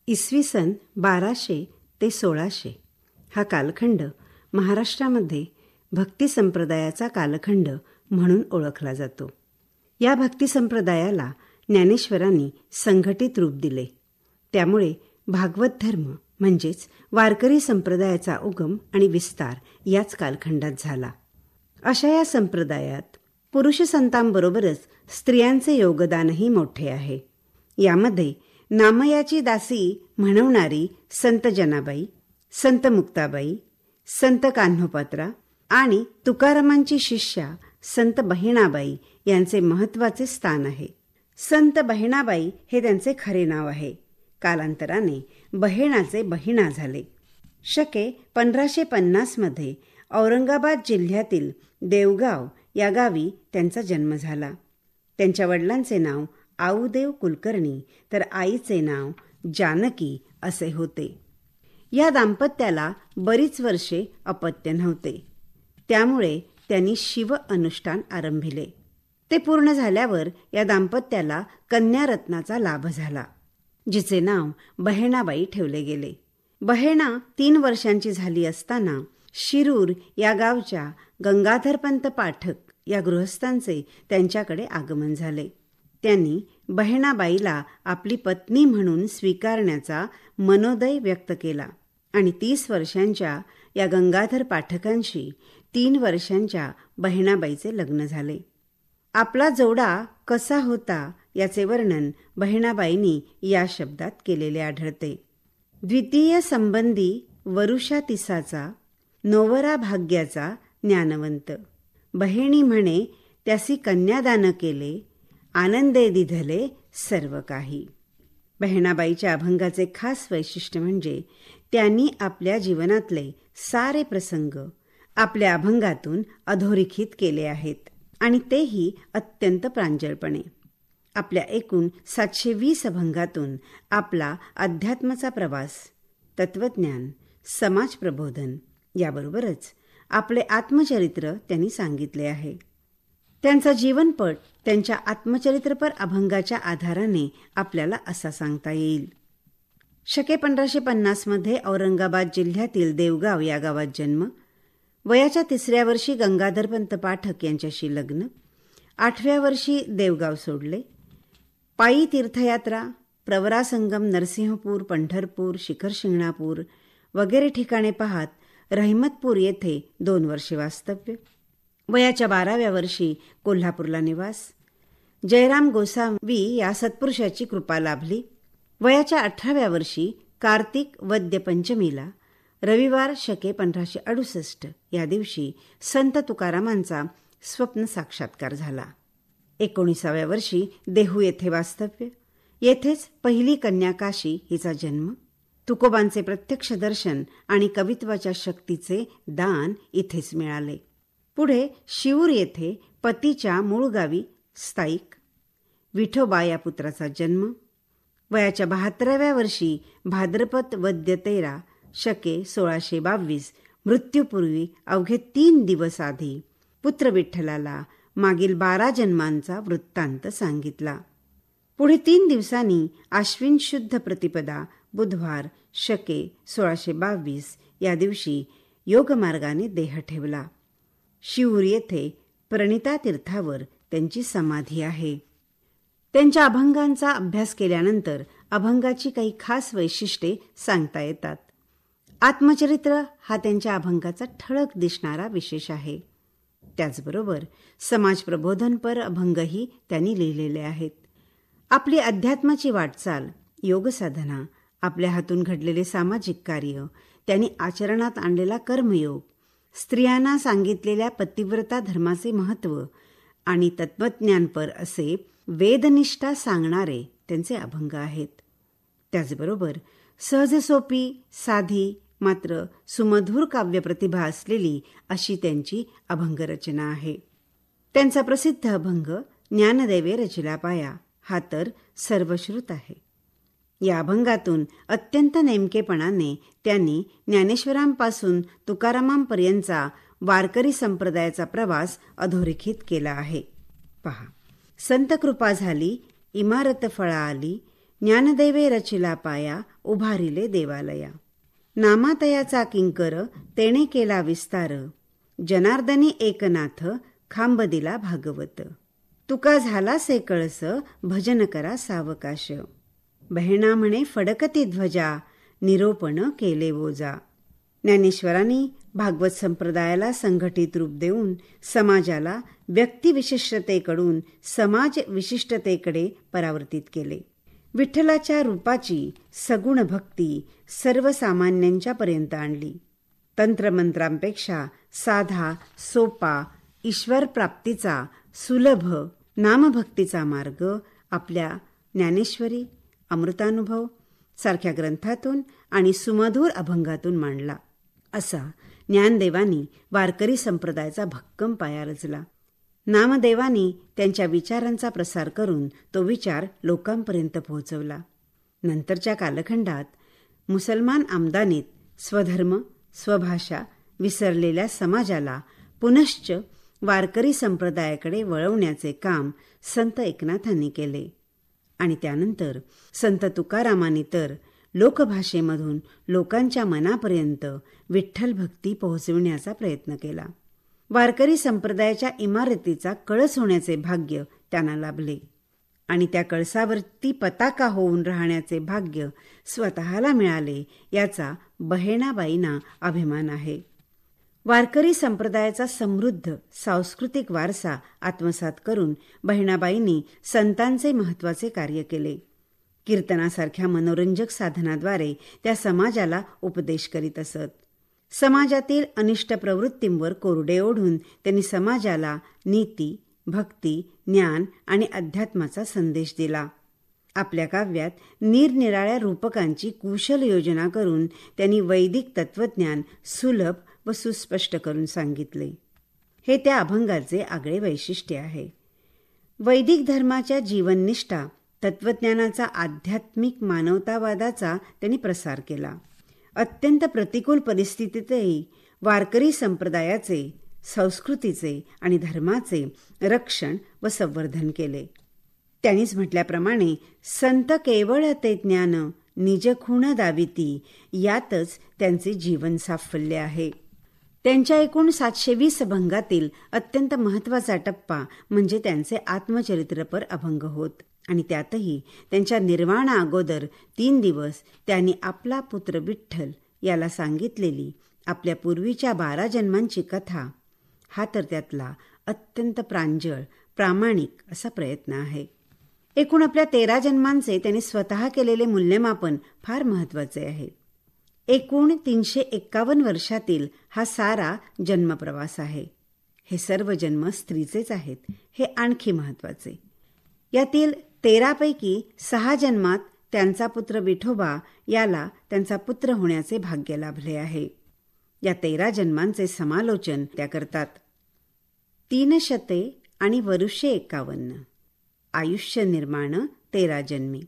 इसवी सन 1200 ते 1600 हा कालखंड महाराष्ट्रामध्ये भक्ती संप्रदायाचा कालखंड म्हणून ओळखला जातो. या भक्ती संप्रदायाला ज्ञानेश्वरांनी संघटित रूप दिले. त्यामुळे भागवत धर्म म्हणजेच वारकरी संप्रदायाचा उगम आणि विस्तार याच कालखंडात झाला. अशा या संप्रदायात पुरुष संतांबरोबरच स्त्रियांचे योगदानही मोठे आहे. यामध्ये नामयाची दासी म्हणवणारी संत जनाबाई, संत मुक्ताबाई, संत कान्होपात्रा आणि तुकारामांची शिष्या संत बहिणाबाई यांचे महत्त्वाचे स्थान आहे. संत बहिणाबाई हे त्यांचे खरे नाव आहे. कालांतराने बहेणाचे बहिणा झाले. शके 1550 मध्ये औरंगाबाद जिल्ह्यातील देवगाव या गावी त्यांचा जन्म झाला. त्यांच्या वडिलांचे नाव आऊदेव कुलकर्णी तर आईचे नाव जानकी असे होते. या दाम्पत्याला बरीच वर्षे अपत्य नव्हते. त्यामुळे त्यांनी शिव अनुष्ठान आरंभिले. ते पूर्ण झाल्यावर या दाम्पत्याला कन्यारत्नाचा लाभ झाला, जिचे नाव बहेणाबाई ठेवले गेले. बहेणा 3 वर्षांची झाली असताना शिरूर या गावच्या गंगाधरपंत पाठक या गृहस्थांचे त्यांच्याकडे आगमन झाले. त्यांनी बहेणाबाईला आपली पत्नी म्हणून स्वीकारण्याचा मनोदय व्यक्त केला आणि 30 वर्षांच्या या गंगाधर पाठकांशी 3 वर्षांच्या बहेणाबाईचे लग्न झाले. आपला जोडा कसा होता याचे वर्णन बहेणाबाईंनी या शब्दात केलेले आढळते. द्वितीय संबंधी वरुषा तिसाचा, नोवरा भाग्याचा ज्ञानवंत. बहेणी म्हणे त्यासी कन्यादान केले, आनंदे दिधले सर्व काही. बहेणाबाईच्या अभंगाचे खास वैशिष्ट्य म्हणजे त्यांनी आपल्या जीवनातले सारे प्रसंग आपल्या अभंगातून अधोरेखित केले आहेत आणि तेही अत्यंत प्रांजळपणे. आपल्या एकूण 720 अभंगातून आपला अध्यात्माचा प्रवास, तत्वज्ञान, समाज प्रबोधन याबरोबरच आपले आत्मचरित्र त्यांनी सांगितले आहे. त्यांचा जीवनपट त्यांच्या आत्मचरित्रपर अभंगाच्या आधाराने आपल्याला असा सांगता येईल. शके 1550 मध्ये औरंगाबाद जिल्ह्यातील देवगाव या गावात जन्म. वयाच्या 3ऱ्या वर्षी गंगाधरपंत पाठक यांच्याशी लग्न. 8व्या वर्षी देवगाव सोडले. पायी तीर्थयात्रा, प्रवरासंगम, नरसिंहपूर, पंढरपूर, शिखर शिंगणापूर वगैरे ठिकाणे पाहत रहिमतपूर येथे 2 वर्षे वास्तव्य. वयाच्या 12व्या वर्षी कोल्हापूरला निवास. जयराम गोसावी या सत्पुरुषाची कृपा लाभली. वयाच्या 18व्या वर्षी कार्तिक वद्य पंचमीला रविवार शके 1568 या दिवशी संत तुकारामांचा स्वप्न साक्षात्कार झाला. 19व्या वर्षी देहू येथे वास्तव्य. येथेच पहिली कन्या काशी हिचा जन्म. तुकोबांचे प्रत्यक्ष दर्शन आणि कवित्वाच्या शक्तीचे दान इथेच मिळाले. पुढे शिऊर येथे पतीच्या मूळ गावी स्थायिक. विठोबा या पुत्राचा जन्म. वयाच्या 72व्या वर्षी भाद्रपद वद्य 13 शके 1622 मृत्यूपूर्वी अवघे 3 दिवस आधी पुत्र विठ्ठलाला मागील 12 जन्मांचा वृत्तांत सांगितला. पुढे 3 दिवसांनी आश्विन शुद्ध प्रतिपदा बुधवार शके 1622 या दिवशी योगमार्गाने देह ठेवला. शिऊर येथे प्रणिता तीर्थावर त्यांची समाधी आहे. त्यांच्या अभंगांचा अभ्यास केल्यानंतर अभंगाची काही खास वैशिष्ट्ये सांगता येतात. आत्मचरित्र हा त्यांच्या अभंगाचा ठळक दिसणारा विशेष आहे. त्याचबरोबर समाज प्रबोधनपर अभंगही त्यांनी लिहिलेले आहेत. आपली अध्यात्माची वाटचाल, योगसाधना, आपल्या हातून घडलेले सामाजिक कार्य, त्यांनी आचरणात आणलेला कर्मयोग, स्त्रियांना सांगितलेल्या पतिव्रता धर्माचे महत्त्व आणि तत्वज्ञानपर असे वेदनिष्ठा सांगणारे त्यांचे अभंग आहेत. त्याचबरोबर सहजसोपी, साधी मात्र सुमधुर काव्यप्रतिभा असलेली अशी त्यांची अभंगरचना आहे. त्यांचा प्रसिद्ध अभंग ज्ञानदेवे रचिला पाया हा तर सर्वश्रुत आहे. या अभंगातून अत्यंत नेमकेपणाने त्यांनी ज्ञानेश्वरांपासून तुकारामांपर्यंतचा वारकरी संप्रदायाचा प्रवास अधोरेखित केला आहे. पहा. संत कृपा झाली, इमारत फळा आली, ज्ञानदेवे रचिला पाया, उभारिले देवालया. नामातयाचा किंकर, तेणे केला विस्तार. जनार्दनी एकनाथ, खांब दिला भागवत. तुका झाला से कळस, भजन करा सावकाश. बहिणा म्हणे फडकती ध्वजा, निरोपण केले ओजा. ज्ञानेश्वरांनी भागवत संप्रदायाला संघटित रूप देऊन समाजाला व्यक्तिविशिष्टतेकडून समाज विशिष्टतेकडे परावर्तित केले. विठ्ठलाच्या रूपाची सगुण भक्ती सर्वसामान्यांच्या पर्यंत आणली. तंत्रमंत्रांपेक्षा साधा, सोपा, ईश्वर प्राप्तीचा सुलभ नामभक्तीचा मार्ग आपल्या ज्ञानेश्वरी, अमृतानुभव सारख्या ग्रंथातून आणि सुमधुर अभंगातून मांडला. असा ज्ञानदेवांनी वारकरी संप्रदायाचा भक्कम पाया रचला. नामदेवांनी त्यांच्या विचारांचा प्रसार करून तो विचार लोकांपर्यंत पोहोचवला. नंतरच्या कालखंडात मुसलमान आमदानीत स्वधर्म स्वभाषा विसरलेल्या समाजाला पुनश्च वारकरी संप्रदायाकडे वळवण्याचे काम संत एकनाथांनी केले. आणि त्यानंतर संत तुकारामांनी तर लोकभाषेमधून लोकांच्या मनापर्यंत विठ्ठल भक्ती पोहोचविण्याचा प्रयत्न केला. वारकरी संप्रदायाच्या इमारतीचा कळस होण्याचे भाग्य त्यांना लाभले आणि त्या कळसावरती पताका होऊन राहण्याचे भाग्य स्वतःला मिळाले, याचा बहेणाबाईंना अभिमान आहे. वारकरी संप्रदायाचा समृद्ध सांस्कृतिक वारसा आत्मसात करून बहिणाबाईंनी संतांचे महत्त्वाचे कार्य केले. कीर्तनासारख्या मनोरंजक साधनाद्वारे त्या समाजाला उपदेश करीत असत. समाजातील अनिष्ट प्रवृत्तींवर कोरडे ओढून त्यांनी समाजाला नीती, भक्ती, ज्ञान आणि अध्यात्माचा संदेश दिला. आपल्या काव्यात निरनिराळ्या रूपकांची कुशल योजना करून त्यांनी वैदिक तत्वज्ञान सुलभ व सुस्पष्ट करून सांगितले. हे त्या अभंगाचे आगळे वैशिष्ट्य आहे. वैदिक धर्माच्या जीवननिष्ठा तत्वज्ञानाचा आध्यात्मिक मानवतावादाचा त्यांनी प्रसार केला. अत्यंत प्रतिकूल परिस्थितीतही वारकरी संप्रदायाचे, संस्कृतीचे आणि धर्माचे रक्षण व संवर्धन केले. त्यांनीच म्हटल्याप्रमाणे संत केवळ ते ज्ञान निज खूण दाविती, यातच त्यांचे जीवन साफल्य आहे. त्यांच्या एकूण 720 अभंगातील अत्यंत महत्त्वाचा टप्पा म्हणजे त्यांचे आत्मचरित्रपर अभंग होत. आणि त्यातही त्यांच्या निर्वाणा अगोदर 3 दिवस त्यांनी आपला पुत्र विठ्ठल याला सांगितलेली आपल्या पूर्वीच्या 12 जन्मांची कथा, हा तर त्यातला अत्यंत प्रांजळ प्रामाणिक असा प्रयत्न आहे. एकूण आपल्या 13 जन्मांचे त्यांनी स्वतः केलेले मूल्यमापन फार महत्त्वाचे आहे. एकूण 351 वर्षातील हा सारा जन्मप्रवास आहे. हे सर्व जन्म स्त्रीचेच आहेत, हे आणखी महत्त्वाचे. यातील 13 पैकी 6 जन्मात त्यांचा पुत्र विठोबा याला त्यांचा पुत्र होण्याचे भाग्य लाभले आहे. या 13 जन्मांचे समालोचन त्या करतात. 300 आणि वरुषे 51 आयुष्य निर्माण 13 जन्मी.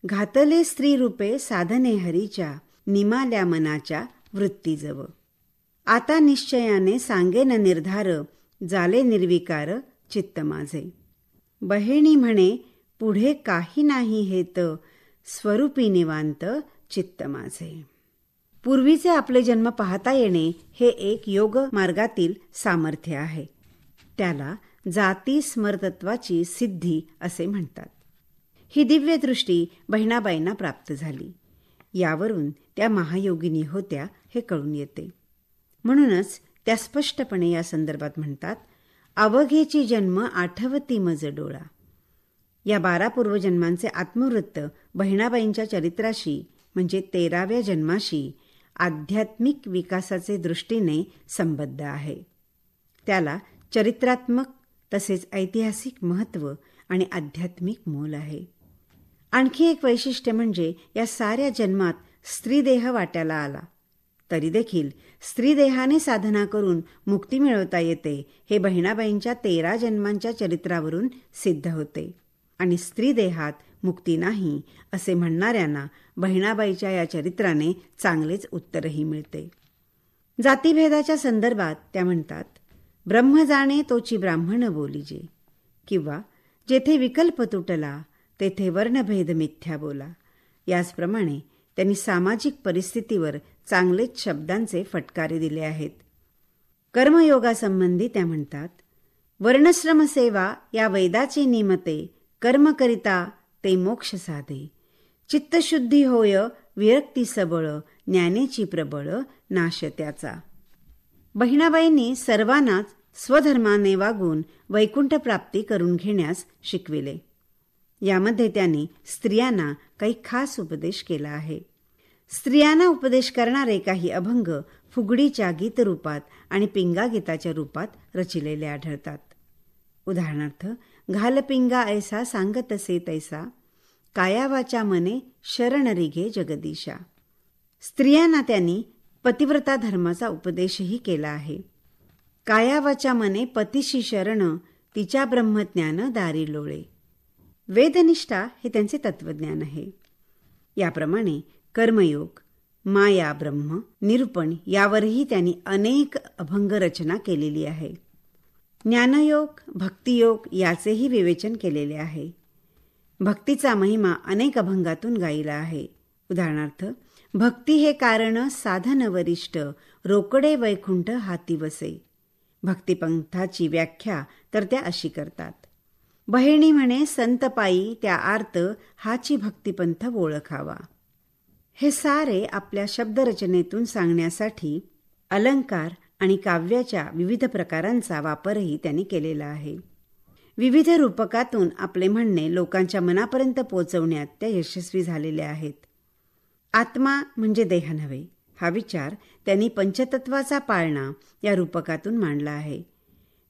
घातले स्त्री रूपे साधने हरीच्या, निमाल्या मनाच्या वृत्तीजव. आता निश्चयाने सांगेन निर्धार, जाले निर्विकार चित्त माझे. बहेणी म्हणे पुढे काही नाही हेत, स्वरूपी निवांत चित्त माझे. पूर्वीचे आपले जन्म पाहता येणे हे एक योग मार्गातील सामर्थ्य आहे. त्याला जाती स्मरतत्वाची सिद्धी असे म्हणतात. ही दिव्य दृष्टी बहिणाबाईंना प्राप्त झाली. यावरून त्या महायोगिनी होत्या हे कळून येते. म्हणूनच त्या स्पष्टपणे या संदर्भात म्हणतात, अवघेची जन्म आठवती मज डोळा. या 12 पूर्वजन्मांचे आत्मवृत्त बहिणाबाईंच्या चरित्राशी म्हणजे 13व्या जन्माशी आध्यात्मिक विकासाचे दृष्टीने संबद्ध आहे. त्याला चरित्रात्मक तसेच ऐतिहासिक महत्त्व आणि आध्यात्मिक मोल आहे. आणखी एक वैशिष्ट्य म्हणजे या साऱ्या जन्मात स्त्रीदेह वाट्याला आला तरी देखील स्त्रीदेहाने साधना करून मुक्ती मिळवता येते हे बहिणाबाईंच्या 13 जन्मांच्या चरित्रावरून सिद्ध होते. आणि स्त्रीदेहात मुक्ती नाही असे म्हणणाऱ्यांना बहिणाबाईच्या या चरित्राने चांगलेच उत्तरही मिळते. जातीभेदाच्या संदर्भात त्या म्हणतात, ब्रह्म जाणे तोची ब्राह्मण बोलीजे, किंवा जेथे विकल्प तुटला तेथे वर्णभेद मिथ्या बोला. याचप्रमाणे त्यांनी सामाजिक परिस्थितीवर चांगलेच शब्दांचे फटकारे दिले आहेत. कर्मयोगासंबंधी त्या म्हणतात, वर्णश्रम सेवा या वेदाची निमते, कर्म करिता ते मोक्ष साधे. चित्तशुद्धी होय विरक्ती सबळ, ज्ञानेची प्रबळ नाश त्याचा. बहिणाबाईंनी सर्वांनाच स्वधर्माने वागून वैकुंठ प्राप्ती करून घेण्यास शिकविले. यामध्ये त्यांनी स्त्रियांना काही खास उपदेश केला आहे. स्त्रियांना उपदेश करणारे काही अभंग फुगडीच्या गीतरूपात आणि पिंगागीताच्या रूपात रचिलेले आढळतात. उदाहरणार्थ, घाल पिंगा ऐसा सांगतसे तैसा, काया वाचा मने शरण रिघे जगदीशा. स्त्रियांना त्यांनी पतिव्रता धर्माचा उपदेशही केला आहे. काया वाचा मने पतीशी शरण, तिच्या ब्रह्मज्ञान दारी लोळे. वेदनिष्ठा हे त्यांचे तत्वज्ञान आहे. याप्रमाणे कर्मयोग, माया, ब्रह्म, निरूपण यावरही त्यांनी अनेक अभंग रचना केलेली आहे. ज्ञानयोग, भक्तियोग याचेही विवेचन केलेले आहे. भक्तीचा महिमा अनेक अभंगातून गायला आहे. उदाहरणार्थ, भक्ती हे कारण साधन वरिष्ठ, रोकडे वैकुंठ हाती वसे. भक्तिपंथाची व्याख्या तर त्या अशी करतात, बहिणी म्हणे संत पायी त्या आर्त, हाची भक्तिपंथ ओळखावा. हे सारे आपल्या शब्दरचनेतून सांगण्यासाठी अलंकार आणि काव्याच्या विविध प्रकारांचा वापरही त्यांनी केलेला आहे. विविध रूपकातून आपले म्हणणे लोकांच्या मनापर्यंत पोहोचवण्यात त्या यशस्वी झालेल्या आहेत. आत्मा म्हणजे देह नव्हे हा विचार त्यांनी पंचतत्वाचा पाळणा या रूपकातून मांडला आहे.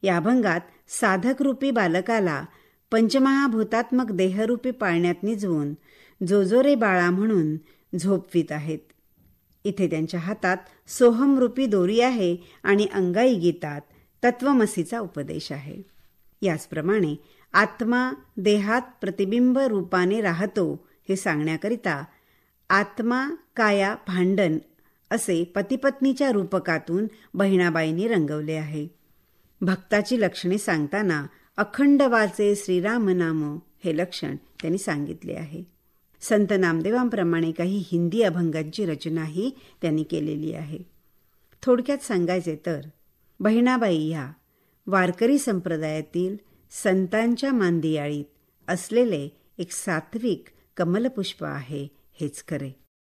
या अभंगात साधकरूपी बालकाला पंचमहाभूतात्मक देहरूपी पाळण्यात निजवून जो रे बाळा म्हणून झोपवीत आहेत. इथे त्यांच्या हातात सोहमरूपी दोरी आहे आणि अंगाई गीतात तत्वमसीचा उपदेश आहे. याचप्रमाणे आत्मा देहात प्रतिबिंब रूपाने राहतो हे सांगण्याकरिता आत्मा काया भांडण असे पतिपत्नीच्या रूपकातून बहिणाबाईंनी रंगवले आहे. भक्ताची लक्षणे सांगताना अखंड वाचे श्रीराम नाम हे लक्षण त्यांनी सांगितले आहे. संत नामदेवांप्रमाणे काही हिंदी अभंगांची रचनाही त्यांनी केलेली आहे. थोडक्यात सांगायचे तर बहिणाबाई ह्या वारकरी संप्रदायातील संतांच्या मांदियाळीत असलेले एक सात्विक कमलपुष्प आहे हेच खरे.